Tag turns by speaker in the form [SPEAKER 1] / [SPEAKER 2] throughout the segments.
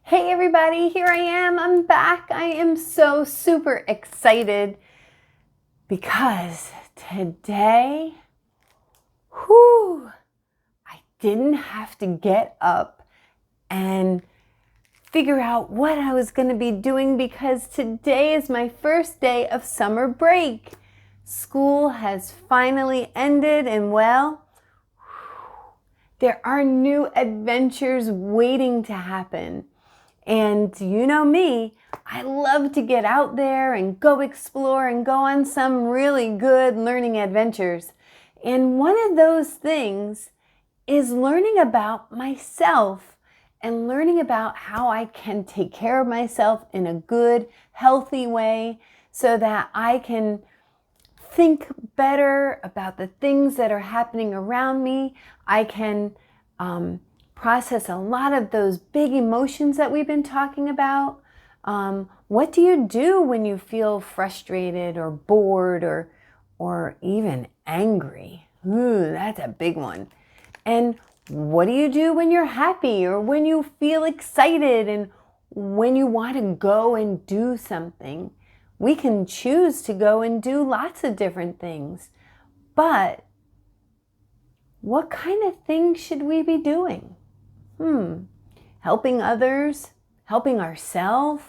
[SPEAKER 1] Hey everybody, here I am. I'm back. I am so super excited because today, I didn't have to get up and figure out what I was going to be doing because today is my first day of summer break. School has finally ended and there are new adventures waiting to happen. And you know me, I love to get out there and go explore and go on some really good learning adventures. And one of those things is learning about myself and learning about how I can take care of myself in a good, healthy way so that I can think better about the things that are happening around me. I can process a lot of those big emotions that we've been talking about. What do you do when you feel frustrated or bored or even angry? Ooh, that's a big one. And what do you do when you're happy or when you feel excited and when you want to go and do something? We can choose to go and do lots of different things, but what kind of things should we be doing? Helping others, helping ourselves,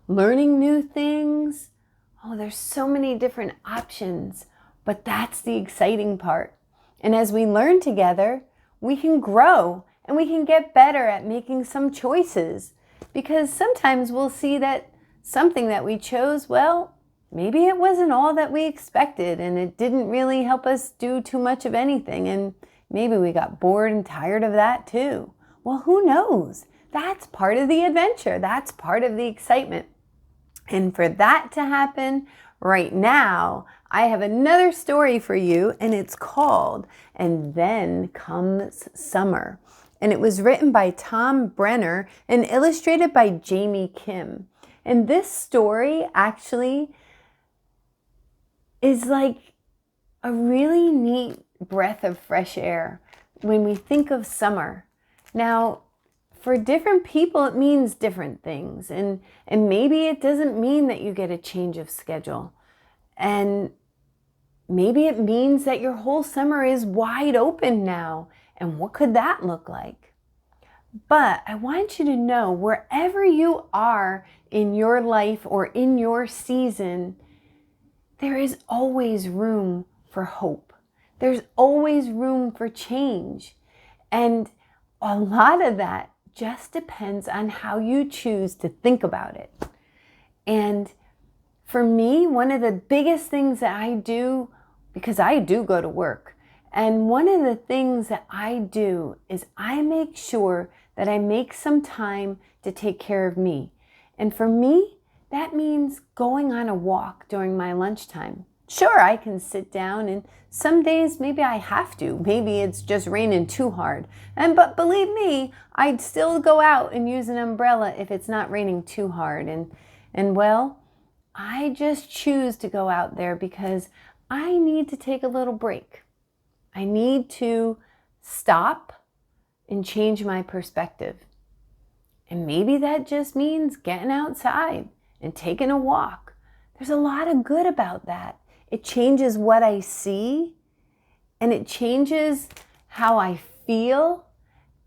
[SPEAKER 1] learning new things. Oh, there's so many different options, but that's the exciting part. And as we learn together, we can grow and we can get better at making some choices, because sometimes we'll see that something that we chose, maybe it wasn't all that we expected and it didn't really help us do too much of anything, and maybe we got bored and tired of that too. Well, who knows? That's part of the adventure. That's part of the excitement. And for that to happen right now, I have another story for you, and it's called And Then Comes Summer. And it was written by Tom Brenner and illustrated by Jaime Kim. And this story actually is like a really neat breath of fresh air when we think of summer. Now, for different people, it means different things. And maybe it doesn't mean that you get a change of schedule. And maybe it means that your whole summer is wide open now. And what could that look like? But I want you to know, wherever you are in your life or in your season, there is always room for hope. There's always room for change. And a lot of that just depends on how you choose to think about it. And for me, one of the biggest things that I do, because I do go to work, and one of the things that I do is I make sure that I make some time to take care of me. And for me, that means going on a walk during my lunchtime. Sure, I can sit down, and some days maybe I have to. Maybe it's just raining too hard. But believe me, I'd still go out and use an umbrella if it's not raining too hard. I just choose to go out there because I need to take a little break. I need to stop and change my perspective. And maybe that just means getting outside and taking a walk. There's a lot of good about that. It changes what I see, and it changes how I feel,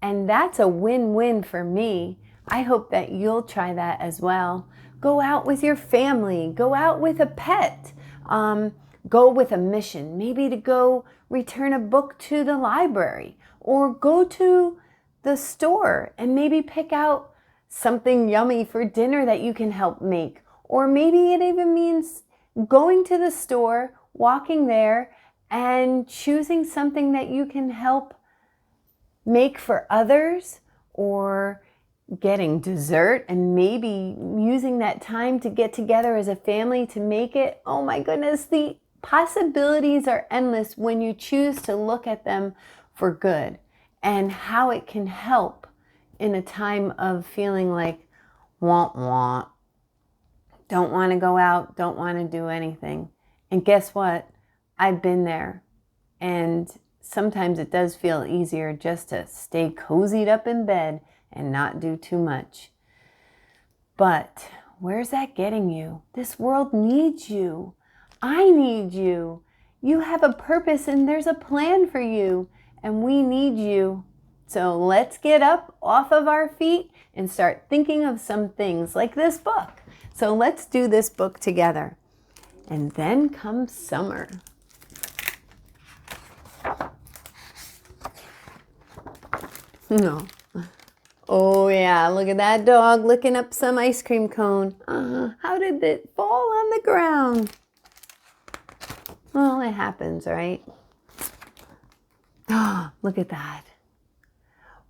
[SPEAKER 1] and that's a win-win for me. I hope that you'll try that as well. Go out with your family, go out with a pet, go with a mission, maybe to go return a book to the library, or go to the store and maybe pick out something yummy for dinner that you can help make. Or maybe it even means going to the store, walking there, and choosing something that you can help make for others, or getting dessert and maybe using that time to get together as a family to make it. Oh my goodness, the possibilities are endless when you choose to look at them for good and how it can help in a time of feeling like wah, don't want to go out, don't want to do anything. And guess what? I've been there. And sometimes it does feel easier just to stay cozied up in bed and not do too much. But where's that getting you? This world needs you. I need you. You have a purpose and there's a plan for you, and we need you. So let's get up off of our feet and start thinking of some things like this book. So let's do this book together. And then comes summer. No. Oh yeah, look at that dog licking up some ice cream cone. How did it fall on the ground? Well, it happens, right? Look at that.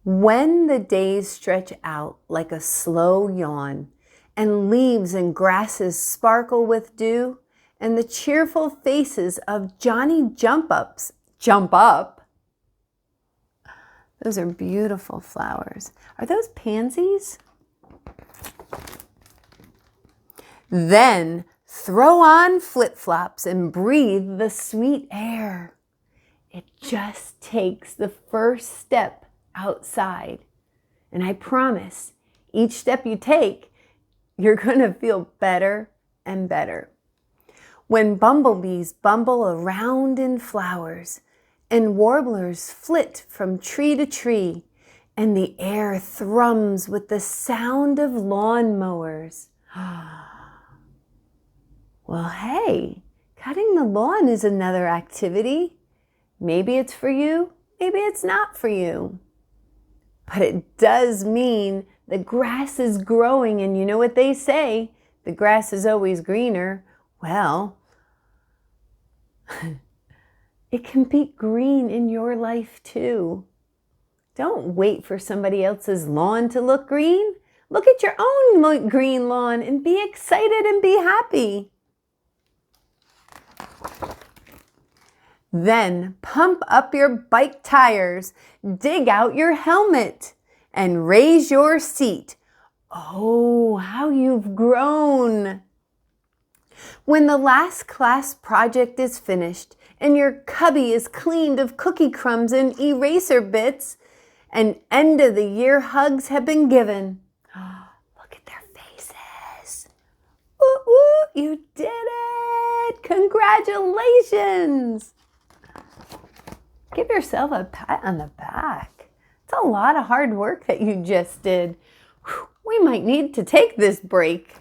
[SPEAKER 1] When the days stretch out like a slow yawn, and leaves and grasses sparkle with dew, and the cheerful faces of Johnny Jump-Ups jump up. Those are beautiful flowers. Are those pansies? Then throw on flip-flops and breathe the sweet air. It just takes the first step outside. And I promise, each step you take, you're going to feel better and better. When bumblebees bumble around in flowers, and warblers flit from tree to tree, and the air thrums with the sound of lawnmowers. Well, hey, cutting the lawn is another activity. Maybe it's for you, maybe it's not for you. But it does mean the grass is growing, and you know what they say, the grass is always greener. Well, it can be green in your life too. Don't wait for somebody else's lawn to look green. Look at your own green lawn and be excited and be happy. Then pump up your bike tires, dig out your helmet, and raise your seat. Oh, how you've grown. When the last class project is finished and your cubby is cleaned of cookie crumbs and eraser bits, and end of the year hugs have been given. Look at their faces. Ooh, ooh, you did it. Congratulations. Give yourself a pat on the back. It's a lot of hard work that you just did. We might need to take this break.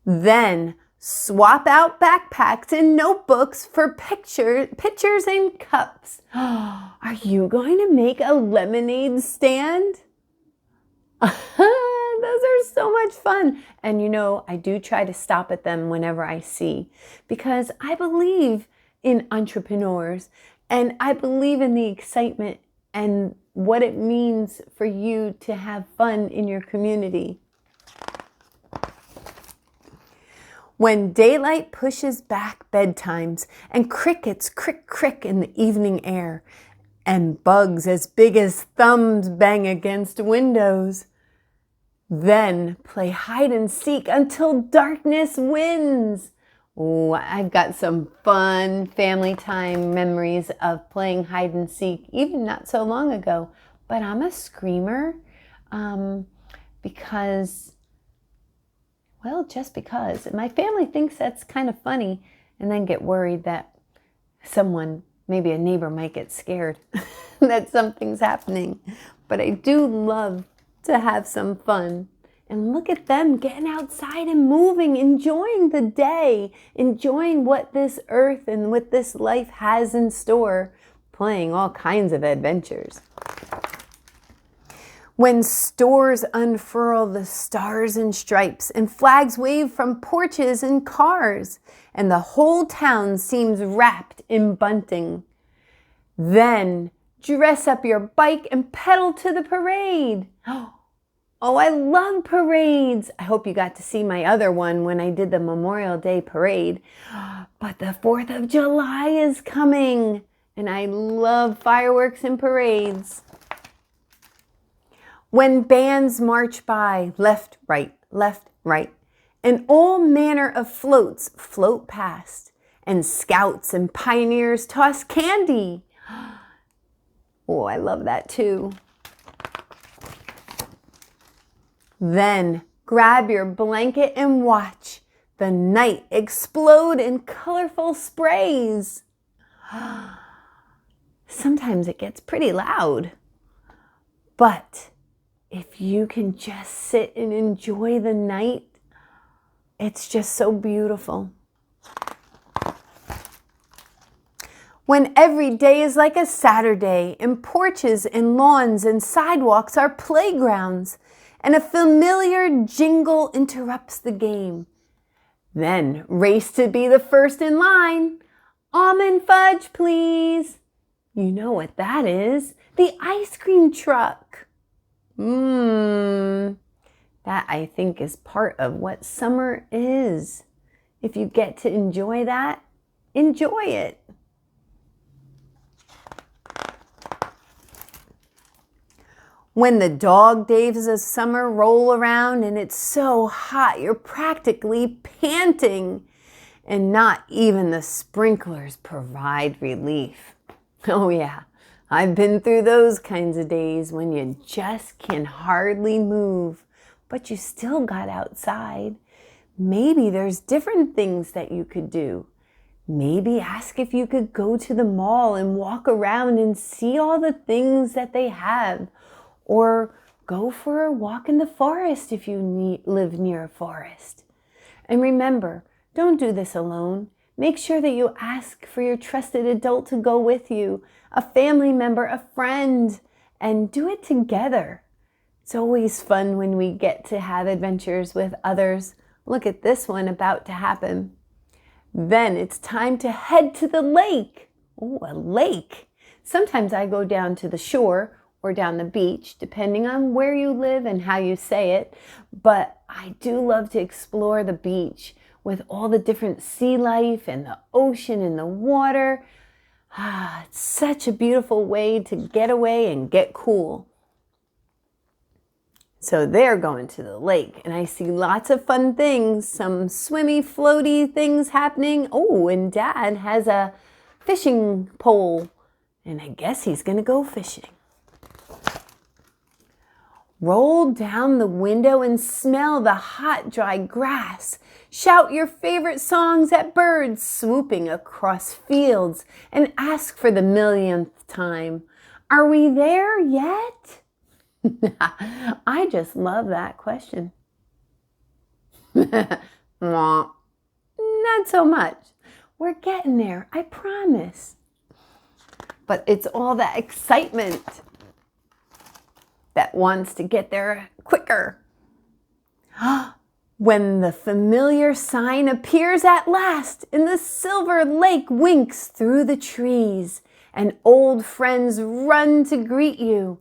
[SPEAKER 1] Then swap out backpacks and notebooks for pitchers and cups. Are you going to make a lemonade stand? Those are so much fun. And you know, I do try to stop at them whenever I see, because I believe in entrepreneurs and I believe in the excitement and what it means for you to have fun in your community. When daylight pushes back bedtimes and crickets crick in the evening air, and bugs as big as thumbs bang against windows, then play hide and seek until darkness wins. Oh, I've got some fun family time memories of playing hide and seek, even not so long ago. But I'm a screamer because, well, just because. My family thinks that's kind of funny and then get worried that someone, maybe a neighbor, might get scared that something's happening. But I do love to have some fun. And look at them getting outside and moving, enjoying the day, enjoying what this earth and what this life has in store, playing all kinds of adventures. When stores unfurl the stars and stripes and flags wave from porches and cars, and the whole town seems wrapped in bunting, then dress up your bike and pedal to the parade. Oh, I love parades. I hope you got to see my other one when I did the Memorial Day parade. But the 4th of July is coming, and I love fireworks and parades. When bands march by, left, right, and all manner of floats float past, and scouts and pioneers toss candy. Oh, I love that too. Then grab your blanket and watch the night explode in colorful sprays. Sometimes it gets pretty loud, but if you can just sit and enjoy the night, it's just so beautiful. When every day is like a Saturday and porches and lawns and sidewalks are playgrounds and a familiar jingle interrupts the game, then race to be the first in line. Almond fudge, please. You know what that is. The ice cream truck. That I think is part of what summer is. If you get to enjoy that, enjoy it. When the dog days of summer roll around and it's so hot you're practically panting, and not even the sprinklers provide relief. Oh yeah, I've been through those kinds of days when you just can hardly move, but you still got outside. Maybe there's different things that you could do. Maybe ask if you could go to the mall and walk around and see all the things that they have. Or go for a walk in the forest if you live near a forest. And remember, don't do this alone. Make sure that you ask for your trusted adult to go with you, a family member, a friend, and do it together. It's always fun when we get to have adventures with others. Look at this one about to happen. Then it's time to head to the lake. Oh, a lake. Sometimes I go down to the shore or down the beach, depending on where you live and how you say it. But I do love to explore the beach with all the different sea life and the ocean and the water. It's such a beautiful way to get away and get cool. So they're going to the lake, and I see lots of fun things, some swimmy, floaty things happening. Oh, and Dad has a fishing pole, and I guess he's going to go fishing. Roll down the window and smell the hot, dry grass. Shout your favorite songs at birds swooping across fields and ask for the millionth time, "Are we there yet?" I just love that question. Not so much. We're getting there, I promise. But it's all that excitement that wants to get there quicker. When the familiar sign appears at last and the silver lake winks through the trees and old friends run to greet you.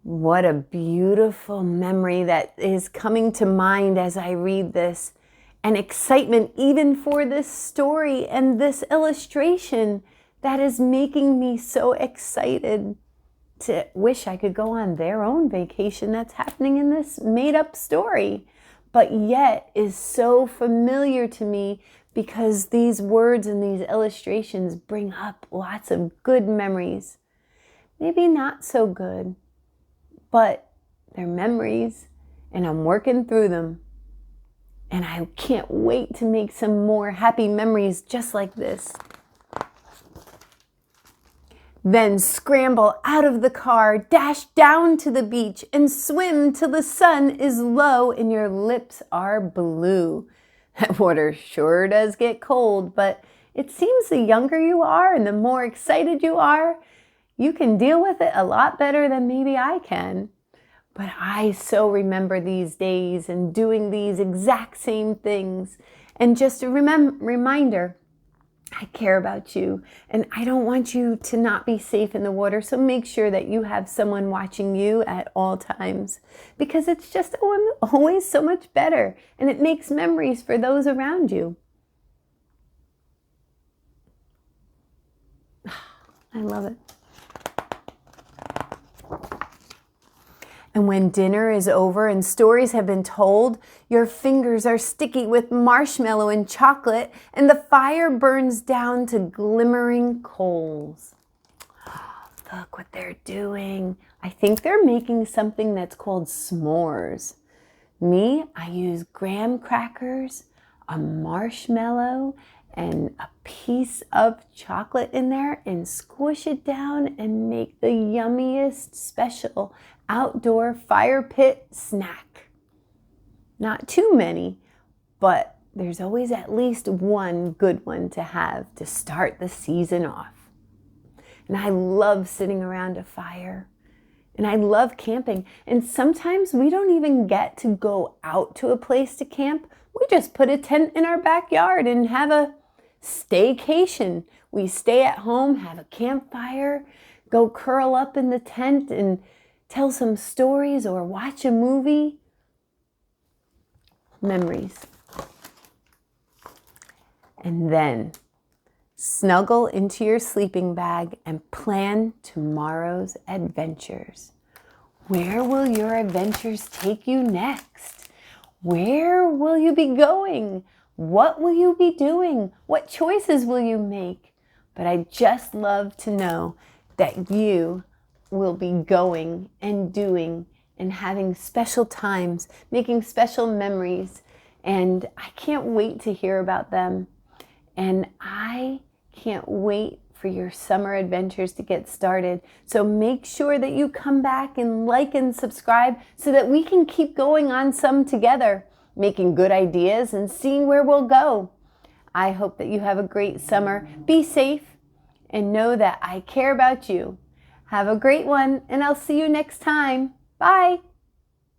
[SPEAKER 1] What a beautiful memory that is coming to mind as I read this, and excitement even for this story and this illustration that is making me so excited to wish I could go on their own vacation that's happening in this made-up story, but yet is so familiar to me because these words and these illustrations bring up lots of good memories. Maybe not so good, but they're memories, and I'm working through them. And I can't wait to make some more happy memories just like this. Then scramble out of the car, dash down to the beach, and swim till the sun is low and your lips are blue. That water sure does get cold, but it seems the younger you are and the more excited you are, you can deal with it a lot better than maybe I can. But I so remember these days and doing these exact same things. And just a reminder, I care about you and I don't want you to not be safe in the water. So make sure that you have someone watching you at all times, because it's just always so much better and it makes memories for those around you. I love it. And when dinner is over and stories have been told, your fingers are sticky with marshmallow and chocolate, and the fire burns down to glimmering coals. Look what they're doing. I think they're making something that's called s'mores. Me, I use graham crackers, a marshmallow, and a piece of chocolate in there and squish it down and make the yummiest special outdoor fire pit snack. Not too many, but there's always at least one good one to have to start the season off. And I love sitting around a fire. And I love camping. And sometimes we don't even get to go out to a place to camp. We just put a tent in our backyard and have a staycation. We stay at home, have a campfire, go curl up in the tent and tell some stories or watch a movie. Memories. And then snuggle into your sleeping bag and plan tomorrow's adventures. Where will your adventures take you next? Where will you be going? What will you be doing? What choices will you make? But I just love to know that you will be going and doing and having special times, making special memories. And I can't wait to hear about them. And I can't wait for your summer adventures to get started. So make sure that you come back and like and subscribe so that we can keep going on some together, making good ideas and seeing where we'll go. I hope that you have a great summer. Be safe and know that I care about you. Have a great one, and I'll see you next time. Bye.